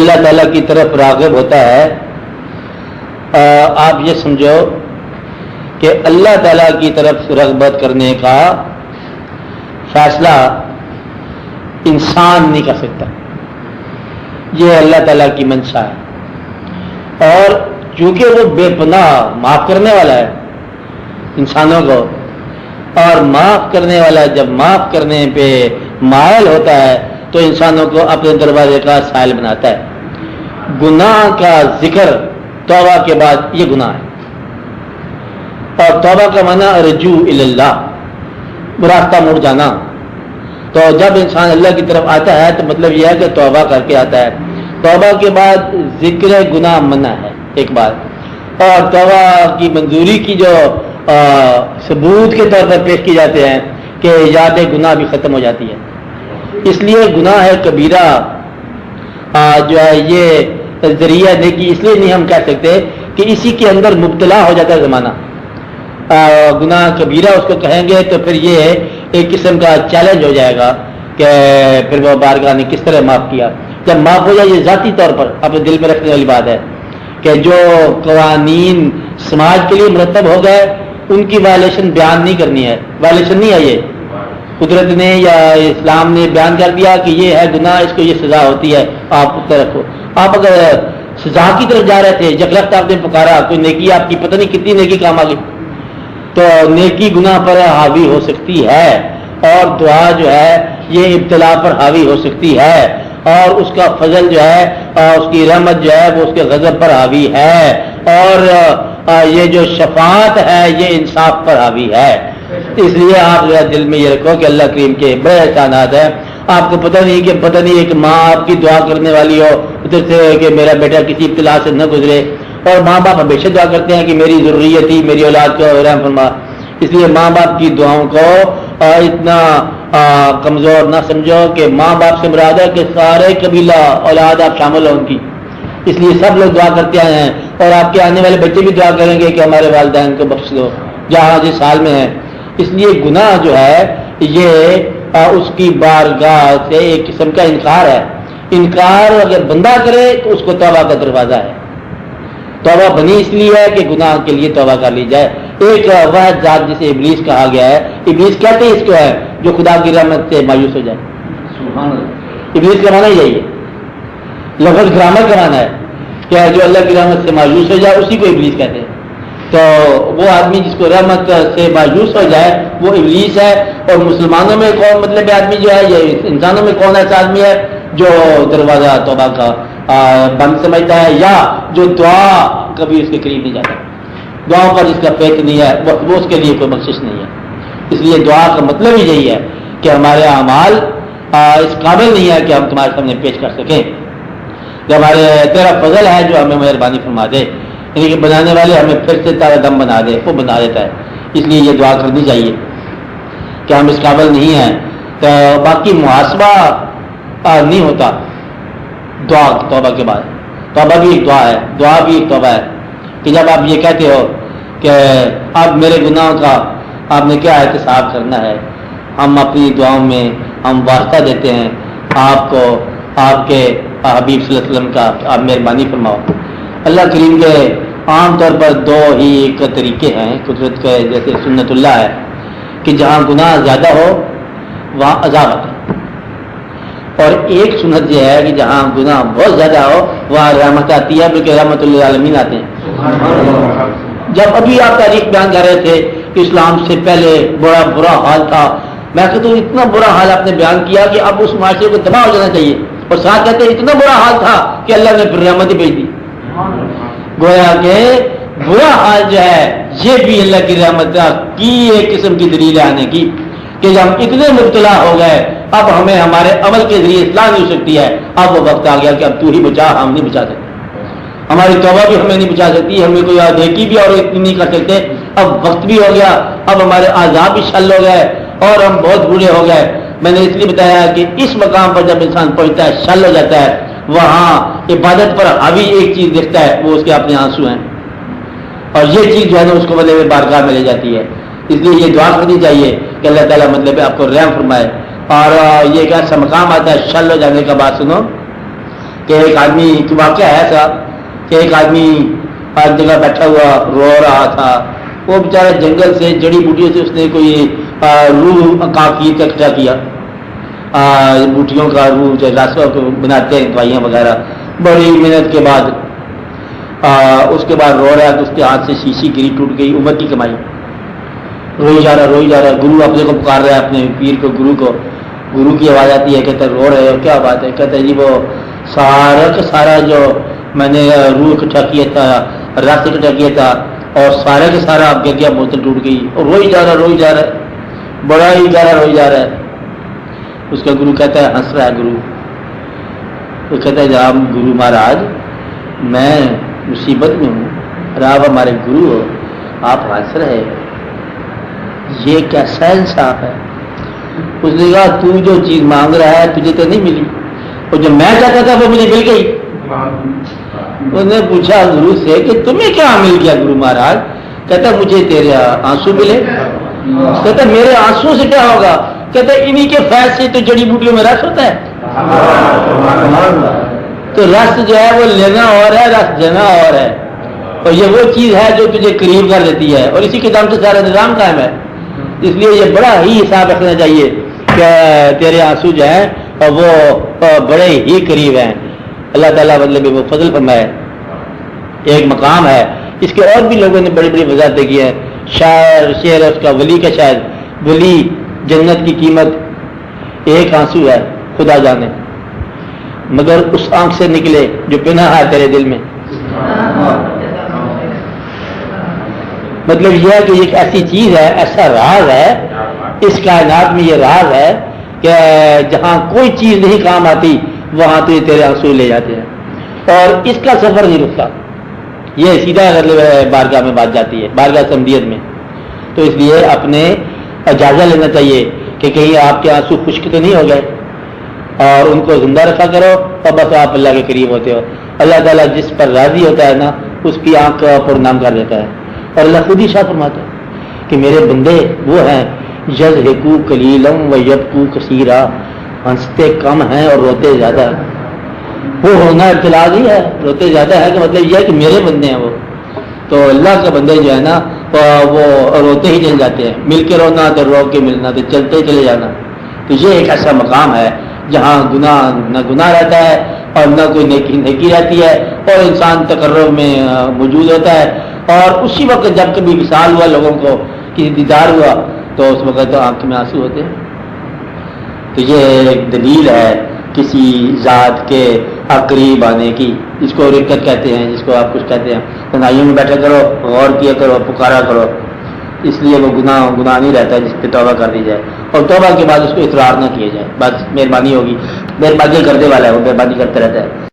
اللہ تعالیٰ کی طرف راغب ہوتا ہے، آپ یہ سمجھو کہ اللہ تعالیٰ کی طرف رغبت کرنے کا فیصلہ انسان نہیں کر سکتا، یہ اللہ تعالیٰ کی منشا ہے۔ اور چونکہ وہ بے پناہ معاف کرنے والا ہے انسانوں کو، اور معاف کرنے والا جب معاف کرنے پہ مائل ہوتا ہے تو انسانوں کو اپنے دروازے کا سائل بناتا ہے۔ گناہ کا ذکر توبہ کے بعد یہ گناہ ہے، اور توبہ کا معنی رجوع الی اللہ، راستہ مڑ جانا۔ تو جب انسان اللہ کی طرف آتا ہے تو مطلب یہ ہے کہ توبہ کر کے آتا ہے۔ توبہ کے بعد ذکر گناہ منع ہے ایک بات، اور توبہ کی منظوری کی جو ثبوت کے طور پر پیش کی جاتے ہیں کہ یاد گناہ بھی ختم ہو جاتی ہے۔ اس لیے گناہ ہے کبیرہ جو ہے یہ ذریعہ نیکی اس لیے نہیں ہم کہہ سکتے کہ اسی کے اندر مبتلا ہو جاتا ہے زمانہ۔ گناہ کبیرہ اس کو کہیں گے تو پھر یہ ایک قسم کا چیلنج ہو جائے گا کہ پھر وہ بارگاہ نے کس طرح معاف کیا۔ جب معاف ہو جائے یہ ذاتی طور پر اپنے دل میں رکھنے والی بات ہے کہ جو قوانین سماج کے لیے مرتب ہو گئے ان کی وائلیشن بیان نہیں کرنی ہے، وائلیشن نہیں ہے، یہ قدرت نے یا اسلام نے بیان کر دیا کہ یہ ہے گناہ، اس کو یہ سزا ہوتی ہے، آپ اس طرح رکھو۔ آپ اگر سزا کی طرف جا رہے تھے، یکلخت آپ نے پکارا، کوئی نیکی آپ کی پتہ نہیں کتنی نیکی کام آ گئی، تو نیکی گناہ پر حاوی ہو سکتی ہے، اور دعا جو ہے یہ ابتلا پر حاوی ہو سکتی ہے، اور اس کا فضل جو ہے اس کی رحمت جو ہے وہ اس کے غضب پر حاوی ہے، اور یہ جو شفاعت ہے یہ انصاف پر حاوی ہے۔ اس لیے آپ جو ہے دل میں یہ رکھو کہ اللہ کریم کے بڑے احسانات ہیں۔ آپ کو پتہ نہیں ایک ماں آپ کی دعا کرنے والی ہو ادھر سے کہ میرا بیٹا کسی ابتلا سے نہ گزرے، اور ماں باپ ہمیشہ دعا کرتے ہیں کہ میری ضروریت ہی میری اولاد کو رحم فرما۔ اس لیے ماں باپ کی دعاؤں کو اتنا کمزور نہ سمجھو کہ ماں باپ سے مراد ہے کہ سارے قبیلہ اولاد آپ شامل ہوں ان کی۔ اس لیے سب لوگ دعا کرتے آئے ہیں، اور آپ کے آنے والے بچے بھی دعا کریں گے کہ ہمارے والدین کو بخش دو جہاں جس حال میں ہیں۔ اس لیے گناہ جو ہے یہ اس کی بارگاہ سے ایک قسم کا انکار ہے۔ انکار اگر بندہ کرے تو اس کو توبہ کا دروازہ ہے۔ توبہ بنی اس لیے ہے کہ گناہ کے لیے توبہ کر لی جائے۔ ایک واحد ذات جسے ابلیس کہا گیا ہے، ابلیس کہتے ہیں اس کو ہے جو خدا کی رحمت سے مایوس ہو جائے۔ ابلیس کا معنی یہی ہے، لفظ گرامر کا معنی ہے کہ جو اللہ کی رحمت سے مایوس ہو جائے اسی کو ابلیس کہتے ہیں۔ تو وہ آدمی جس کو رحمت سے مایوس ہو جائے وہ ابلیس ہے۔ اور مسلمانوں میں کون مطلب آدمی جو ہے، یہ انسانوں میں کون ایسا آدمی ہے جو دروازہ توبہ کا بند سمجھتا ہے، یا جو دعا کبھی اس کے قریب نہیں جاتا، دعاؤں پر جس کا فیت نہیں ہے وہ اس کے لیے کوئی بخشش نہیں ہے۔ اس لیے دعا کا مطلب ہی یہی ہے کہ ہمارے اعمال اس قابل نہیں ہے کہ ہم تمہارے سامنے پیش کر سکیں، کہ ہمارے تیرا فضل ہے جو ہمیں مہربانی فرما دے، یعنی کہ بنانے والے ہمیں پھر سے تارا دم بنا دے، وہ بنا دیتا ہے۔ اس لیے یہ دعا کرنی چاہیے کہ ہم اس قابل نہیں ہیں۔ تو باقی محاسبہ نہیں ہوتا دعا توبہ کے بعد، توبہ بھی ایک دعا ہے، دعا بھی ایک توبہ ہے، کہ جب آپ یہ کہتے ہو کہ اب میرے گناہوں کا آپ نے کیا احتساب کرنا ہے، ہم اپنی دعاؤں میں ہم واسطہ دیتے ہیں آپ کو، آپ کے حبیب صلی اللہ علیہ وسلم کا آپ مہربانی فرماؤ۔ اللہ کریم کے عام طور پر دو ہی ایک طریقے ہیں قدرت کے، جیسے سنت اللہ ہے کہ جہاں گناہ زیادہ ہو وہاں عذاب آتا ہے، اور ایک سنت یہ ہے کہ جہاں گناہ بہت زیادہ ہو وہاں رحمت آتی ہے، بلکہ رحمت للعالمین آتے ہیں۔ جب ابھی آپ تاریخ بیان کر رہے تھے کہ اسلام سے پہلے بڑا برا حال تھا، میں کہتا ہوں اتنا برا حال آپ نے بیان کیا کہ اب اس معاشرے کو تباہ ہو جانا چاہیے، اور ساتھ کہتے ہیں اتنا برا حال تھا کہ اللہ نے پھر رحمت ہی بھیج دی۔ گویا کہ برا حال جو ہے یہ بھی اللہ کی رحمت کی ایک قسم کی دلیل آنے کی، کہ جب ہم اتنے مبتلا ہو گئے اب ہمیں ہمارے عمل کے ذریعے اصلاح نہیں ہو سکتی ہے، اب وہ وقت آ گیا کہ اب تو ہی بچا، ہم نہیں بچا سکتے، ہماری توبہ بھی ہمیں نہیں بچا سکتی، ہمیں کوئی نیکی بھی اور اتنی نہیں کر سکتے، اب وقت بھی ہو گیا، اب ہمارے اعضاء بھی شل ہو گئے اور ہم بہت بوڑھے ہو گئے۔ میں نے اس لیے بتایا کہ اس مقام پر جب انسان پہنچتا ہے، شل ہو جاتا ہے، وہاں عبادت پر حاوی ایک چیز دیکھتا ہے، وہ اس کے اپنے آنسو ہیں، اور یہ چیز جو ہے نا اس کو مطلب بارگاہ میں لے جاتی ہے۔ اس لیے یہ دعا کرنی چاہیے کہ اللہ تعالیٰ مطلب آپ کو رحم فرمائے۔ اور یہ ایک ایسا مقام آتا ہے شل ہو جانے کا، بات سنو کہ ایک آدمی کی واقعہ ہے ایسا کہ ایک آدمی ہر جگہ بیٹھا ہوا رو رہا تھا. وہ بیچارہ جنگل سے جڑی بوٹیوں سے اس نے کوئی روح کاکیر کا اکٹھا کیا, بوٹیوں کا روح جو راسوں کو بناتے ہیں دوائیاں وغیرہ. بڑی محنت کے بعد اس کے بعد رو رہا ہے کہ اس کے ہاتھ سے شیشی گری, ٹوٹ گئی, عمر کی کمائی. روئی جا رہا. گرو اپنے کو پکار رہا ہے, اپنے پیر کو, گرو کی آواز آتی ہے. کہتا ہے رو رہے ہو, کیا بات ہے؟ کہتا ہے جی وہ سارا کا سارا جو میں نے روح اکٹھا کیا تھا, رس اکٹھا کیا تھا, اور سارا کے سارا اب گر گیا, بوتل ٹوٹ گئی. اور روئی جا رہا ہے, بڑا ہی گہرا روئی جا رہا ہے. اس کا گرو کہتا ہے, ہنس رہا ہے گرو. وہ کہتا ہے جناب گرو مہاراج میں مصیبت میں ہوں اور آپ ہمارے گرو ہو, آپ ہنس رہے, یہ کیسا انصاف ہے؟ اس نے کہا تو جو چیز مانگ رہا ہے تجھے تو نہیں ملی, اور جو میں چاہتا تھا وہ مجھے مل گئی. انہوں نے پوچھا گرو سے کہ تمہیں کیا مل گیا گرو مہاراج؟ کہتا مجھے تیرے آنسو ملے. کہتا میرے آنسو سے کیا ہوگا؟ کہتا انہی کے فیض سے تو جڑی بوٹیوں میں رس ہوتا ہے. تو رس جو ہے وہ لینا اور ہے, رس دینا اور ہے, اور یہ وہ چیز ہے جو تجھے قریب کر دیتی ہے, اور اسی کے دم سے سارا نظام قائم ہے. اس لیے یہ بڑا ہی حساب رکھنا چاہیے کہ تیرے آنسو جو ہیں اور وہ بڑے ہی قریب ہیں. اللہ تعالیٰ مطلب وہ فضل فرمائے. ایک مقام ہے, اس کے اور بھی لوگوں نے بڑی بڑی وضاحتیں کی ہیں. شعر اس کا ولی کا, شاید ولی جنت کی قیمت ایک آنسو ہے خدا جانے, مگر اس آنکھ سے نکلے جو پناہ ہے تیرے دل میں. مطلب یہ ہے کہ ایک ایسی چیز ہے, ایسا راز ہے اس کائنات میں, یہ راز ہے کہ جہاں کوئی چیز نہیں کام آتی وہاں تو یہ تیرے آنسو لے جاتے ہیں, اور اس کا سفر نہیں رکتا. یہ سیدھا بارگاہ میں بات جاتی ہے, بارگاہ سمدیت میں. تو اس لیے اپنے اجازہ لینا چاہیے کہ کہیں آپ کے آنسو خشک تو نہیں ہو گئے, اور ان کو زندہ رکھا کرو, اور بس آپ اللہ کے قریب ہوتے ہو. اللہ تعالیٰ جس پر راضی ہوتا ہے نا اس کی آنکھ پر نام کر دیتا ہے. اور اللہ خود ہی شاہ فرماتا ہے کہ میرے بندے وہ ہیں یضحکوا قلیلا ویبکوا کثیرا, ہنستے کم ہیں اور روتے زیادہ. وہ ہونا ابتلاء ہی ہے, روتے زیادہ ہے کہ مطلب یہ ہے کہ میرے بندے ہیں وہ. تو اللہ کے بندے جو ہے نا وہ روتے ہی چل جاتے ہیں. مل کے رونا تو رو کے ملنا, تو چلتے چلے جانا. تو یہ ایک ایسا مقام ہے جہاں نہ گناہ رہتا ہے اور نہ کوئی نیکی رہتی ہے, اور انسان تقرب میں موجود ہوتا ہے. اور اسی وقت جب کبھی وصال ہوا, لوگوں کو کسی دیدار ہوا, تو اس وقت آنکھ میں آنسو ہوتے ہیں. تو یہ ایک دلیل ہے کسی ذات کے قریب آنے کی, جس کو رقت کہتے ہیں, جس کو آپ کچھ کہتے ہیں. تنہائیوں میں بیٹھا کرو, غور کیا کرو, پکارا کرو. اس لیے وہ گناہ نہیں رہتا ہے جس پہ توبہ کر دی جائے, اور توبہ کے بعد اس کو اصرار نہ کیا جائے. بس مہربانی ہوگی, مہربانی کرنے والا ہے وہ, مہربانی کرتا رہتا ہے.